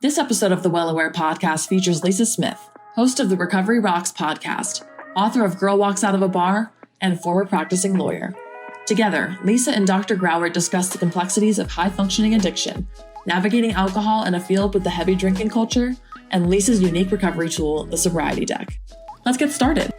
This episode of the Well Aware podcast features Lisa Smith, host of the Recovery Rocks podcast, author of Girl Walks Out of a Bar, and former practicing lawyer. Together, Lisa and Dr. Grawert discuss the complexities of high-functioning addiction, navigating alcohol in a field with the heavy drinking culture, and Lisa's unique recovery tool, the Sobriety Deck. Let's get started.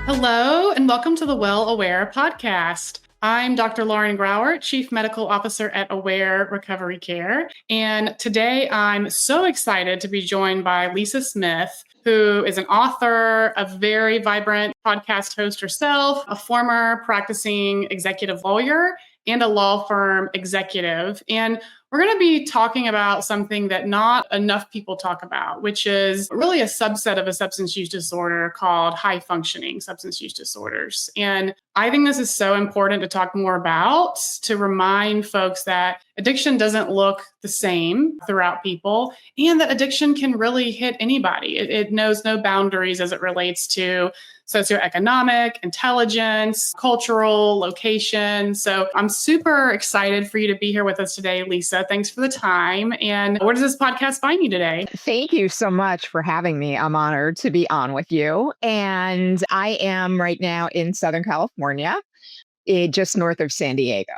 Hello, and welcome to the Well Aware podcast. I'm Dr. Lauren Grawert, Chief Medical Officer at Aware Recovery Care. And today I'm so excited to be joined by Lisa Smith, who is an author, a very vibrant podcast host herself, a former practicing executive lawyer, and a law firm executive. And we're going to be talking about something that not enough people talk about, which is really a subset of a substance use disorder called high functioning substance use disorders. And I think this is so important to talk more about, to remind folks that addiction doesn't look the same throughout people, and that addiction can really hit anybody. It knows no boundaries as it relates to socioeconomic, intelligence, cultural, location. So I'm super excited for you to be here with us today, Lisa. Thanks for the time. And where does this podcast find you today? Thank you so much for having me. I'm honored to be on with you. And I am right now in Southern California, just north of San Diego.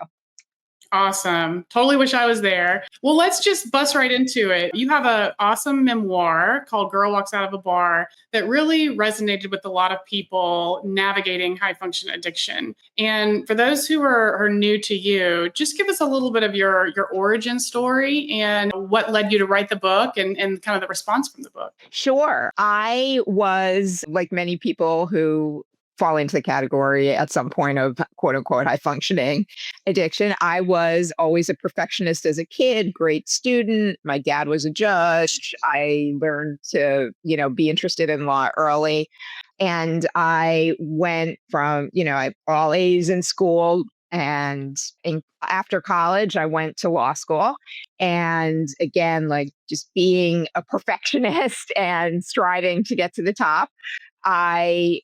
Awesome. Totally wish I was there. Well, let's just bust right into it. You have an awesome memoir called Girl Walks Out of a Bar that really resonated with a lot of people navigating high function addiction. And for those who are new to you, just give us a little bit of your origin story and what led you to write the book and kind of the response from the book. Sure. I was, like many people who fall into the category at some point of quote unquote high functioning addiction. I was always a perfectionist as a kid, great student. My dad was a judge. I learned to, be interested in law early. And I went from, I all A's in school. And after college, I went to law school. And again, like just being a perfectionist and striving to get to the top, I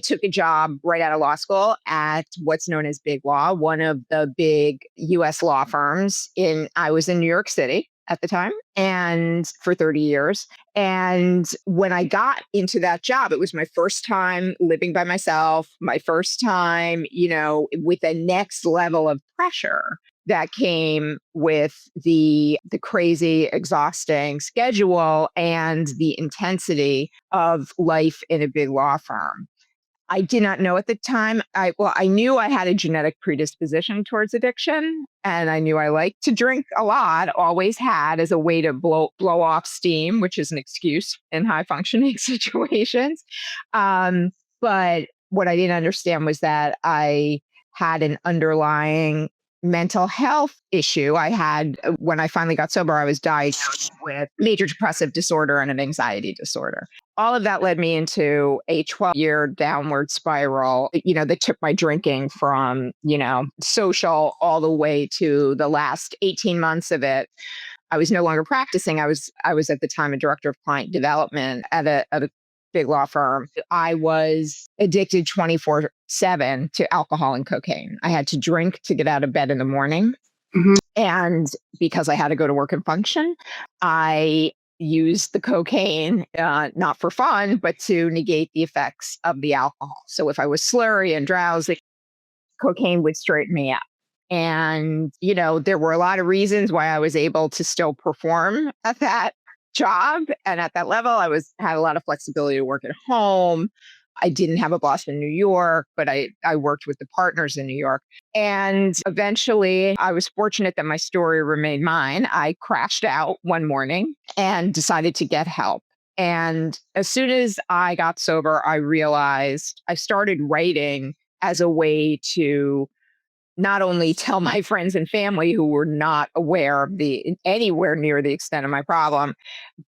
took a job right out of law school at what's known as Big Law, one of the big US law firms I was in New York City at the time, and for 30 years. And when I got into that job, it was my first time living by myself, my first time, with the next level of pressure that came with the crazy, exhausting schedule and the intensity of life in a big law firm. I did not know at the time. I knew I had a genetic predisposition towards addiction, and I knew I liked to drink a lot, always had, as a way to blow off steam, which is an excuse in high functioning situations. But what I didn't understand was that I had an underlying mental health issue. When I finally got sober, I was diagnosed with major depressive disorder and an anxiety disorder. All of that led me into a 12-year downward spiral, that took my drinking from, social all the way to the last 18 months of it. I was no longer practicing. I was at the time a director of client development at a big law firm. I was addicted 24/7 to alcohol and cocaine. I had to drink to get out of bed in the morning. Mm-hmm. And because I had to go to work and function, I used the cocaine, not for fun, but to negate the effects of the alcohol. So if I was slurry and drowsy, cocaine would straighten me up. And, there were a lot of reasons why I was able to still perform at that job and at that level. Had a lot of flexibility to work at home. I didn't have a boss in New York, but I worked with the partners in New York. And eventually I was fortunate that my story remained mine. I crashed out one morning and decided to get help. And as soon as I got sober, I realized I started writing as a way to not only tell my friends and family who were not aware of anywhere near the extent of my problem,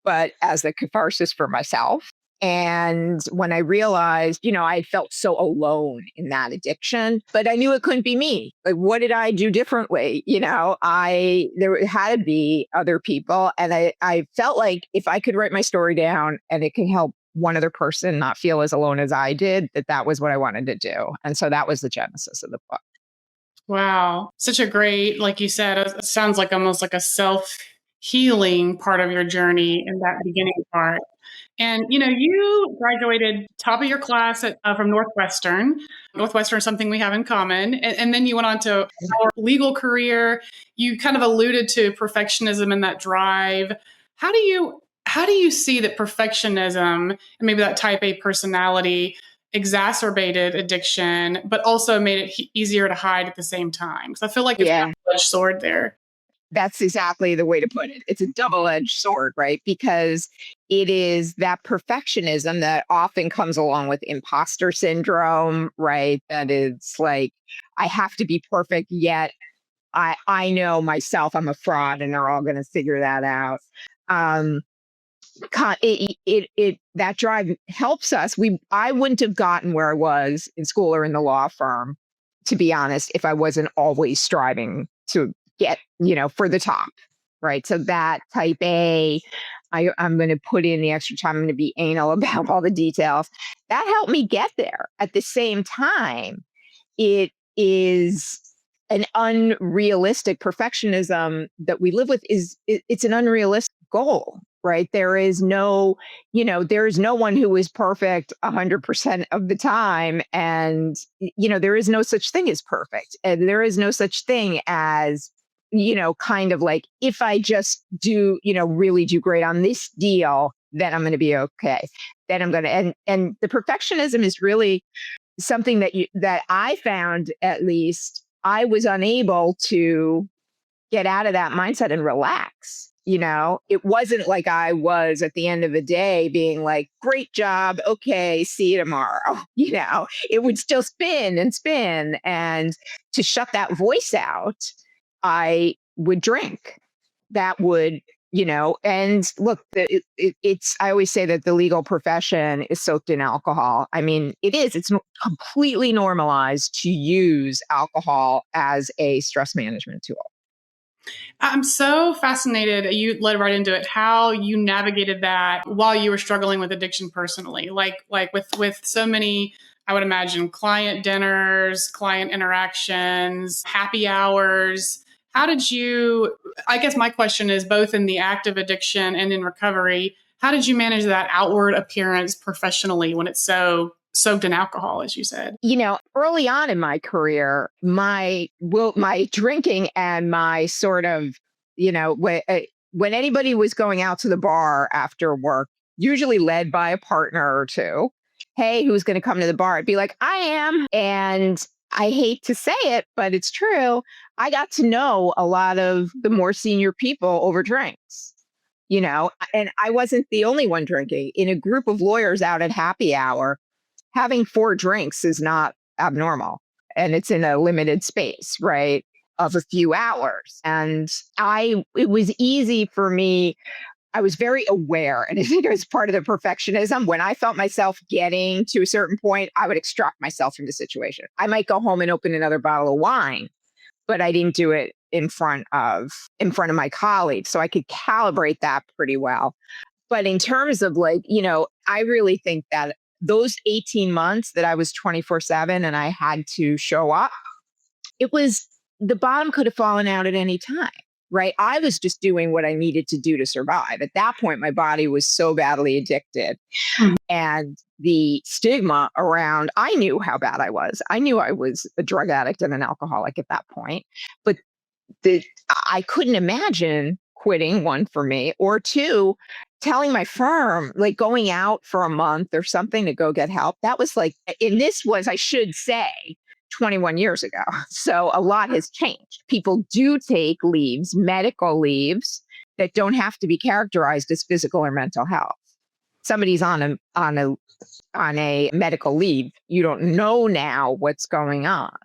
but as a catharsis for myself. And when I realized, I felt so alone in that addiction, but I knew it couldn't be me. Like, what did I do differently? There had to be other people. And I felt like if I could write my story down and it could help one other person not feel as alone as I did, that was what I wanted to do. And so that was the genesis of the book. Wow. Such a great, like you said, it sounds like almost like a self healing part of your journey in that beginning part. And, you graduated top of your class from Northwestern. Northwestern is something we have in common. And then you went on to our legal career. You kind of alluded to perfectionism and that drive. How do you see that perfectionism and maybe that type A personality exacerbated addiction, but also made it easier to hide at the same time? Because I feel like it's a double-edged sword there. That's exactly the way to put it. It's a double-edged sword, right? Because it is that perfectionism that often comes along with imposter syndrome, right? That it's like, I have to be perfect, yet I know myself I'm a fraud and they're all going to figure that out. Um, that drive helps us. I wouldn't have gotten where I was in school or in the law firm, to be honest, if I wasn't always striving to get, for the top, right? So that type A, I'm going to put in the extra time. I'm going to be anal about all the details. That helped me get there. At the same time, it is an unrealistic perfectionism that we live with. It's an unrealistic goal, right? There is no one who is perfect 100% of the time. And, there is no such thing as perfect. And there is no such thing as, kind of like, if I just do, really do great on this deal, then I'm going to be okay. Then I'm going to, and the perfectionism is really something that I found, at least I was unable to get out of that mindset and relax. It wasn't like I was at the end of the day being like, great job. Okay. See you tomorrow. It would still spin and spin. And to shut that voice out, I would drink. That would, and look, I always say that the legal profession is soaked in alcohol. I mean, it's completely normalized to use alcohol as a stress management tool. I'm so fascinated. You led right into it, how you navigated that while you were struggling with addiction personally, like with so many, I would imagine, client dinners, client interactions, happy hours. How did you, I guess my question is, both in the active addiction and in recovery, how did you manage that outward appearance professionally when it's so soaked in alcohol, as you said? Early on in my career, my drinking and my sort of, when anybody was going out to the bar after work, usually led by a partner or two, hey, who's going to come to the bar? I'd be like, I am. And I hate to say it, but it's true. I got to know a lot of the more senior people over drinks. And I wasn't the only one drinking. In a group of lawyers out at happy hour, having 4 drinks is not abnormal, and it's in a limited space, right, of a few hours. And it was easy for me. I was very aware, and I think it was part of the perfectionism. When I felt myself getting to a certain point, I would extract myself from the situation. I might go home and open another bottle of wine, but I didn't do it in front of my colleagues. So I could calibrate that pretty well. But in terms of I really think that those 18 months that I was 24/7 and I had to show up, the bottom could have fallen out at any time, right? I was just doing what I needed to do to survive. At that point, my body was so badly addicted. And the stigma around, I knew how bad I was. I knew I was a drug addict and an alcoholic at that point. But I couldn't imagine quitting, one, for me, or two, telling my firm, like going out for a month or something to go get help. That was I should say, 21 years ago. So a lot has changed. People do take leaves, medical leaves, that don't have to be characterized as physical or mental health. Somebody's on a medical leave. You don't know now what's going on.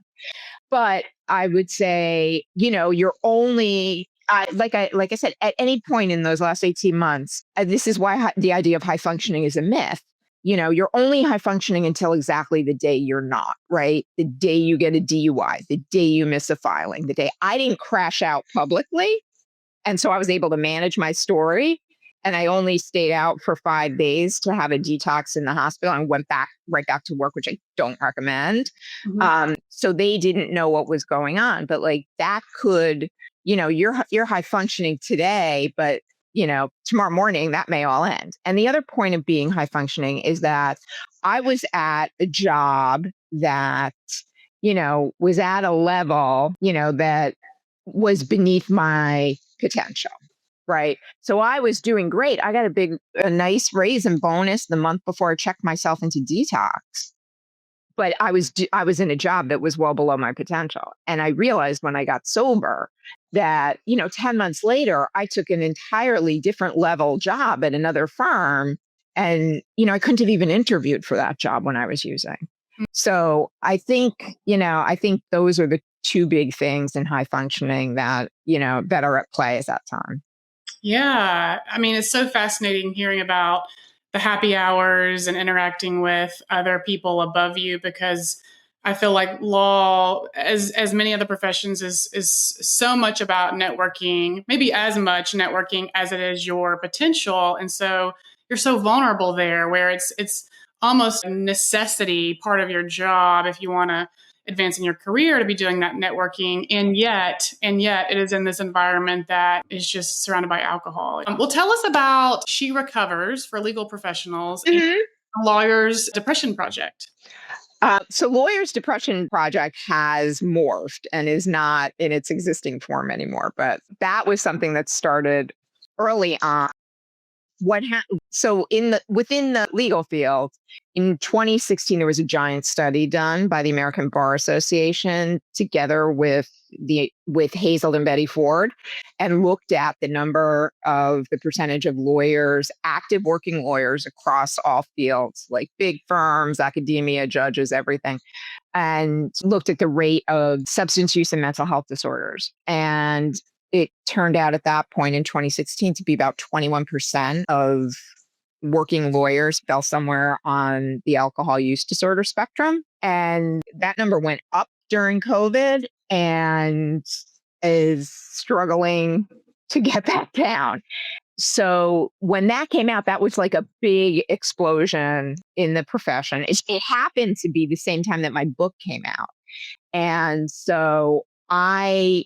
But I would say, you're only, like I said, at any point in those last 18 months, this is why the idea of high functioning is a myth. You're only high functioning until exactly the day you're not, right? The day you get a DUI, the day you miss a filing, the day I didn't crash out publicly. And so I was able to manage my story. And I only stayed out for 5 days to have a detox in the hospital and went right back to work, which I don't recommend. So they didn't know what was going on, but that could you're high functioning today, but tomorrow morning that may all end. And the other point of being high functioning is that I was at a job that, was at a level, that was beneath my potential. Right. So I was doing great. I got a nice raise and bonus the month before I checked myself into detox. But I was in a job that was well below my potential. And I realized when I got sober that, 10 months later, I took an entirely different level job at another firm. And, I couldn't have even interviewed for that job when I was using. So I think those are the two big things in high functioning that, that are at play at that time. Yeah. I mean, it's so fascinating hearing about the happy hours and interacting with other people above you, because I feel like law, as many other professions, is so much about networking, maybe as much networking as it is your potential. And so you're so vulnerable there, where it's almost a necessity, part of your job, if you want to advance in your career, to be doing that networking. And yet it is in this environment that is just surrounded by alcohol. Well, tell us about She Recovers for legal professionals and the Lawyers Depression Project. So Lawyers Depression Project has morphed and is not in its existing form anymore. But that was something that started early on. So within the legal field, in 2016, there was a giant study done by the American Bar Association together with Hazel and Betty Ford, and looked at the percentage of lawyers, active working lawyers across all fields, like big firms, academia, judges, everything, and looked at the rate of substance use and mental health disorders. And it turned out at that point in 2016 to be about 21% of working lawyers fell somewhere on the alcohol use disorder spectrum. And that number went up during COVID and is struggling to get back down. So when that came out, that was like a big explosion in the profession. It happened to be the same time that my book came out. And so I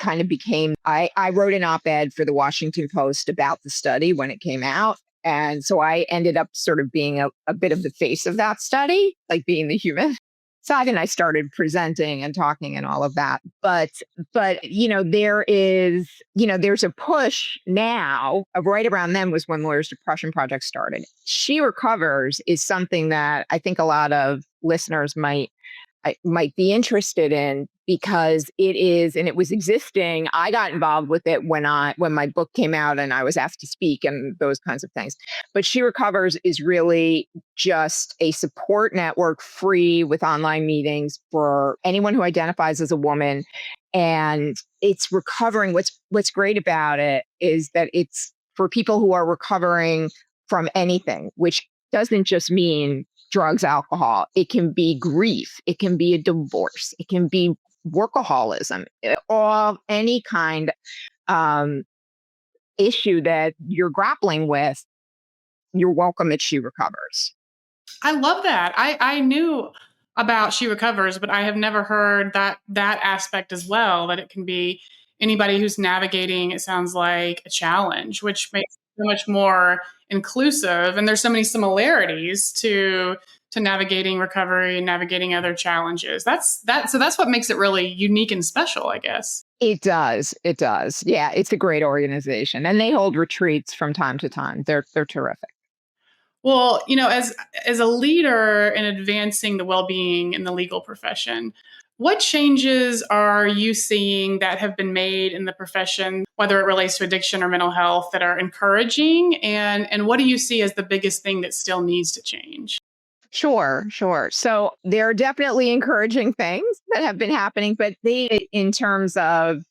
wrote an op-ed for the Washington Post about the study when it came out. And so I ended up sort of being a bit of the face of that study, like being the human side. And I started presenting and talking and all of that. But there's a push now. Right around then was when Lawyers Depression Project started. She Recovers is something that I think a lot of listeners might be interested in, because it was existing. I got involved with it when my book came out and I was asked to speak and those kinds of things. But She Recovers is really just a support network, free, with online meetings for anyone who identifies as a woman. And it's recovering. What's great about it is that it's for people who are recovering from anything, which doesn't just mean drugs, alcohol. It can be grief. It can be a divorce. It can be workaholism, or any kind issue that you're grappling with. You're welcome at She Recovers. I love that. I knew about She Recovers, but I have never heard that aspect as well, that it can be anybody who's navigating, it sounds like, a challenge, which makes it so much more inclusive. And there's so many similarities to navigating recovery and navigating other challenges. So that's what makes it really unique and special, I guess. It does. Yeah, it's a great organization, and they hold retreats from time to time. They're terrific. Well, as a leader in advancing the well-being in the legal profession, what changes are you seeing that have been made in the profession, whether it relates to addiction or mental health, that are encouraging? And what do you see as the biggest thing that still needs to change? Sure. So there are definitely encouraging things that have been happening, but in terms of,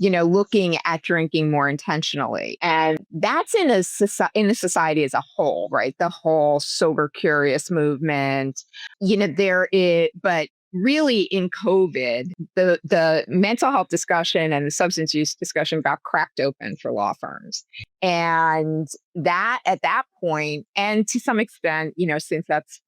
looking at drinking more intentionally, and that's in the society as a whole, right? The whole sober curious movement, but really in COVID, the mental health discussion and the substance use discussion got cracked open for law firms. And that at that point, and to some extent, since that's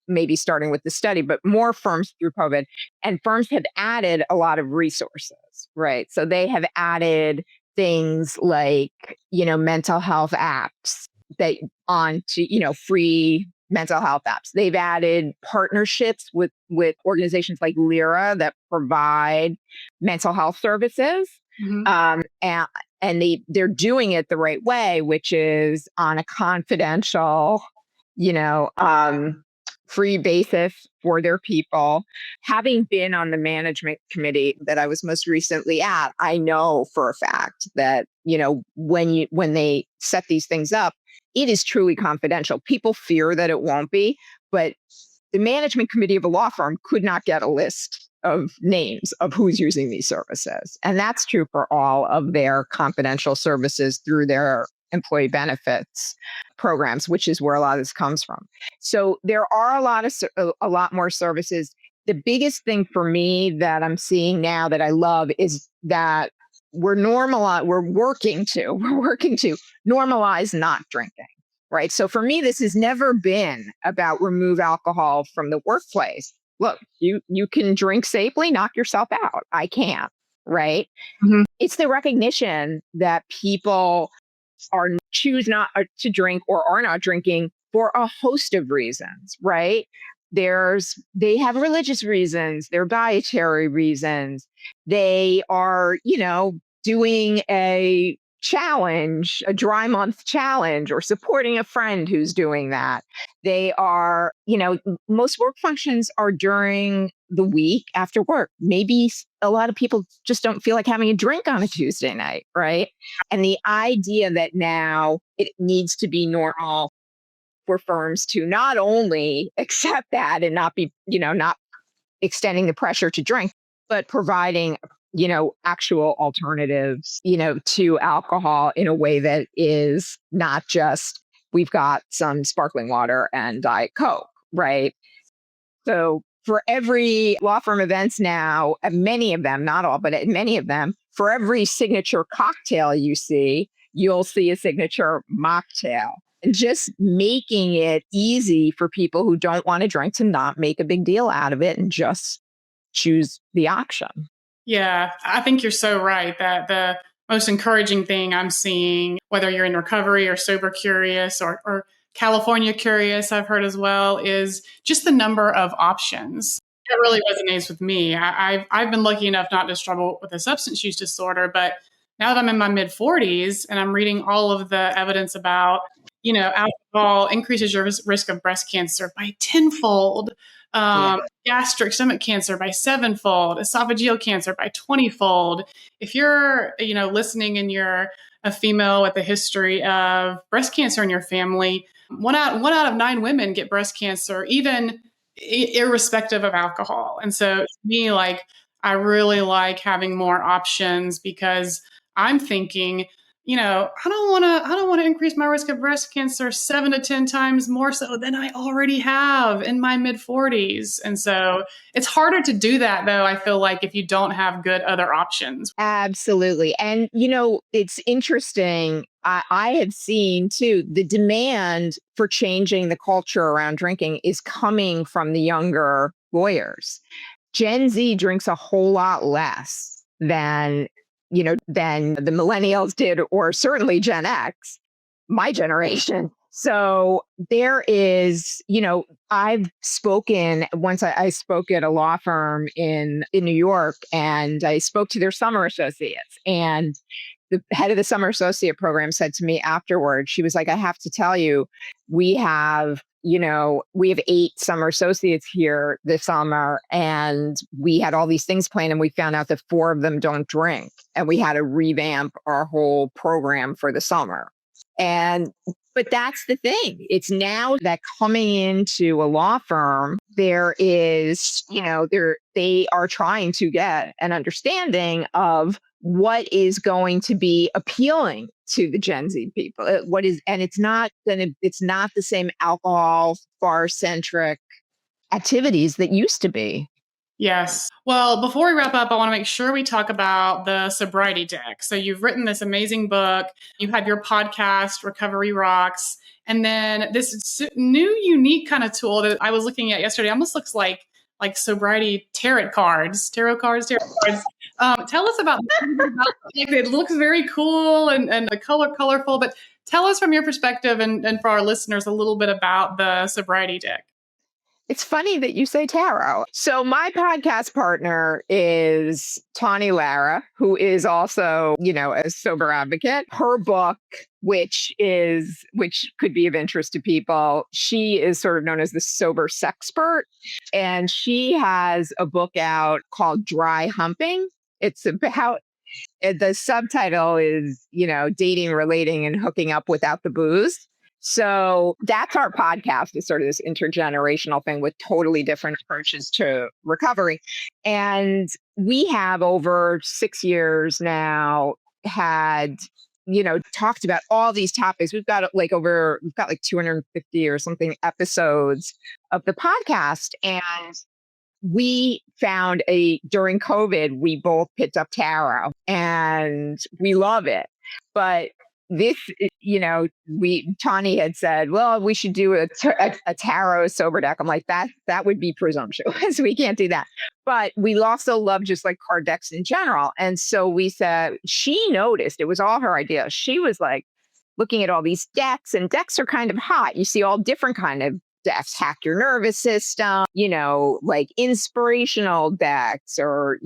maybe starting with the study, but more firms through COVID, and firms have added a lot of resources, right? So they have added things like, mental health apps that onto, free mental health apps. They've added partnerships with organizations like Lyra that provide mental health services. Mm-hmm. And they're doing it the right way, which is on a confidential, free basis for their people. Having been on the management committee that I was most recently at, I know for a fact that, when they set these things up, it is truly confidential. People fear that it won't be, but the management committee of a law firm could not get a list of names of who's using these services. And that's true for all of their confidential services through their employee benefits programs, which is where a lot of this comes from. So there are a lot more services. The biggest thing for me that I'm seeing now that I love is that we're working to normalize not drinking, right? So for me, this has never been about remove alcohol from the workplace. Look, you can drink safely, knock yourself out. I can't, right? Mm-hmm. It's the recognition that people choose not to drink or are not drinking for a host of reasons, right? They have religious reasons, they're dietary reasons. They are, doing a challenge, a dry month challenge, or supporting a friend who's doing that. They are, most work functions are during the week after work. Maybe a lot of people just don't feel like having a drink on a Tuesday night, right? And the idea that now it needs to be normal for firms to not only accept that and not be, not extending the pressure to drink, but providing, actual alternatives, to alcohol in a way that is not just, we've got some sparkling water and Diet Coke, right? So for every law firm events now, many of them, not all, but many of them, for every signature cocktail you see, you'll see a signature mocktail. And just making it easy for people who don't want to drink to not make a big deal out of it and just choose the option. Yeah, I think you're so right that the most encouraging thing I'm seeing, whether you're in recovery or sober curious or California curious, I've heard as well, is just the number of options. That really resonates with me. I've been lucky enough not to struggle with a substance use disorder, but now that I'm in my mid 40s and I'm reading all of the evidence about, alcohol increases your risk of breast cancer by tenfold, gastric stomach cancer by 7-fold, esophageal cancer by 20-fold. If you're, listening and you're a female with a history of breast cancer in your family, one out of 9 women get breast cancer, even irrespective of alcohol. And so to me, I really like having more options because I'm thinking, I don't want to increase my risk of breast cancer 7 to 10 times more so than I already have in my mid 40s. And so it's harder to do that, though, I feel like, if you don't have good other options. Absolutely. And, it's interesting. I have seen, too, the demand for changing the culture around drinking is coming from the younger lawyers. Gen Z drinks a whole lot less than the millennials did, or certainly Gen X, my generation. So there is, I've spoken once. I spoke at a law firm in New York, and I spoke to their summer associates, and the head of the summer associate program said to me afterwards, she was like, I have to tell you, we have 8 summer associates here this summer, and we had all these things planned, and we found out that 4 of them don't drink, and we had to revamp our whole program for the summer. But that's the thing. It's now that coming into a law firm, there is, they are trying to get an understanding of what is going to be appealing to the Gen Z people. And it's not the same alcohol bar centric activities that used to be. Yes. Well, before we wrap up, I want to make sure we talk about the Sobriety Deck. So you've written this amazing book. You have your podcast, Recovery Rocks. And then this new, unique kind of tool that I was looking at yesterday almost looks like sobriety tarot cards. Tell us about it. Looks very cool and the colorful, but tell us from your perspective and for our listeners a little bit about the Sobriety Deck. It's funny that you say tarot. So my podcast partner is Tawny Lara, who is also, a sober advocate. Her book, which could be of interest to people, she is sort of known as the sober sexpert. And she has a book out called Dry Humping. It's about the subtitle is, dating, relating, and hooking up without the booze. So that's our podcast, is sort of this intergenerational thing with totally different approaches to recovery. And we have over 6 years now had, talked about all these topics. We've got like 250 or something episodes of the podcast. And we found during COVID, we both picked up tarot and we love it. But this, Tawny had said, well, we should do a tarot sober deck. I'm like, that would be presumptuous. We can't do that. But we also love just like card decks in general. And so we said, she noticed, it was all her idea. She was like looking at all these decks, and decks are kind of hot. You see all different kind of decks, hack your nervous system, like inspirational decks or,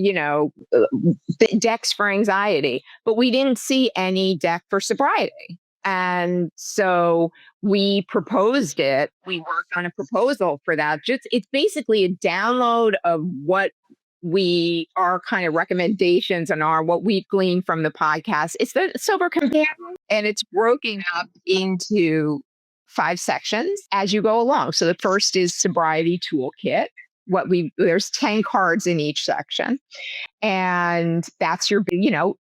decks for anxiety. But we didn't see any deck for sobriety. And so we proposed it. We worked on a proposal for that. It's basically a download of what our kind of recommendations and what we've gleaned from the podcast. It's the Sober Companion, and it's broken up into 5 sections as you go along. So the first is Sobriety Toolkit. There's 10 cards in each section. And that's your,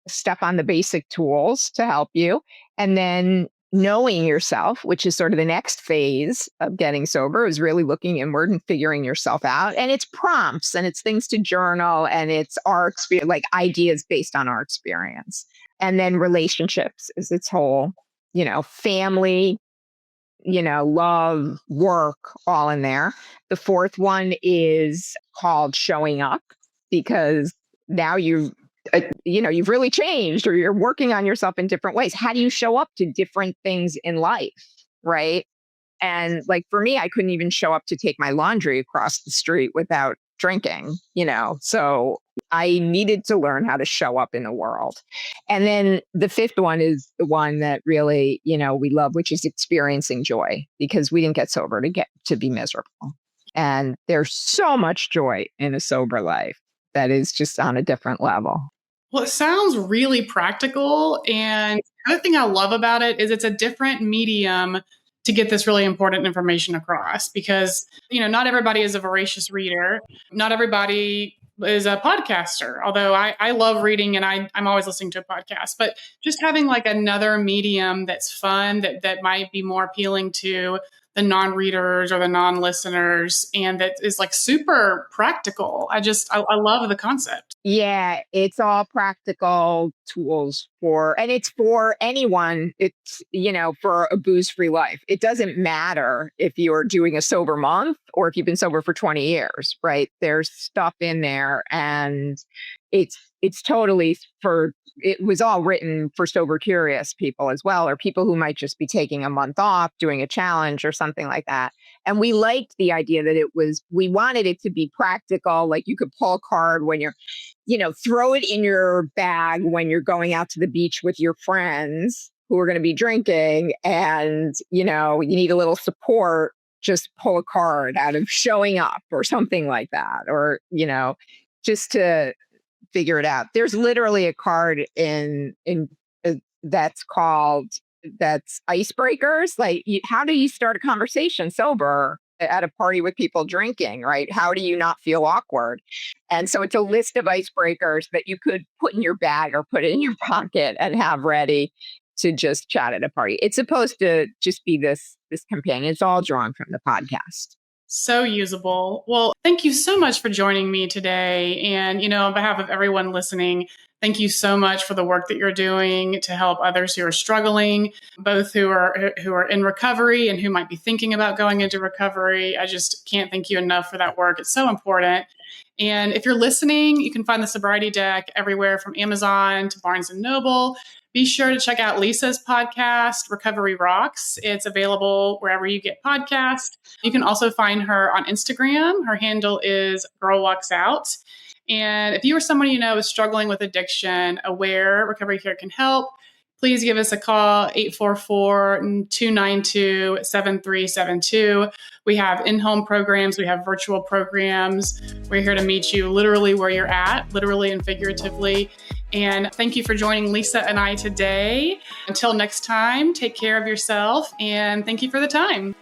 step on the basic tools to help you. And then knowing yourself, which is sort of the next phase of getting sober, is really looking inward and figuring yourself out. And it's prompts and it's things to journal, and it's our experience, like ideas based on our experience. And then relationships is its whole, family, love, work, all in there. The fourth one is called Showing Up, because now you've really changed, or you're working on yourself in different ways. How do you show up to different things in life? Right. And like for me, I couldn't even show up to take my laundry across the street without drinking, so I needed to learn how to show up in the world. And then the fifth one is the one that really, we love, which is experiencing joy, because we didn't get sober to be miserable. And there's so much joy in a sober life that is just on a different level. Well, it sounds really practical. And the other thing I love about it is it's a different medium to get this really important information across, because, not everybody is a voracious reader. Not everybody is a podcaster, although I love reading and I'm always listening to a podcast. But just having like another medium that's fun, that might be more appealing to the non-readers or the non-listeners, and that is like super practical. I love the concept. Yeah, it's all practical tools and it's for anyone. It's, for a booze-free life. It doesn't matter if you're doing a sober month or if you've been sober for 20 years, right? There's stuff in there, and it's totally it was all written for sober curious people as well, or people who might just be taking a month off, doing a challenge or something like that. And we liked the idea that we wanted it to be practical. Like you could pull a card when you're, throw it in your bag when you're going out to the beach with your friends who are going to be drinking, and, you need a little support, just pull a card out of Showing Up or something like that, or, just to figure it out. There's literally a card that's icebreakers. Like, how do you start a conversation sober at a party with people drinking, right? How do you not feel awkward? And so it's a list of icebreakers that you could put in your bag or put in your pocket and have ready to just chat at a party. It's supposed to just be this companion. It's all drawn from the podcast. So usable. Well, thank you so much for joining me today. And, on behalf of everyone listening, thank you so much for the work that you're doing to help others who are struggling, both who are in recovery and who might be thinking about going into recovery. I just can't thank you enough for that work. It's so important. And if you're listening, you can find the Sobriety Deck everywhere from Amazon to Barnes & Noble. Be sure to check out Lisa's podcast, Recovery Rocks. It's available wherever you get podcasts. You can also find her on Instagram. Her handle is Girl Walks Out. And if you or someone you know is struggling with addiction, Aware Recovery Care can help. Please give us a call, 844-292-7372. We have in-home programs. We have virtual programs. We're here to meet you literally where you're at, literally and figuratively. And thank you for joining Lisa and I today. Until next time, take care of yourself, and thank you for the time.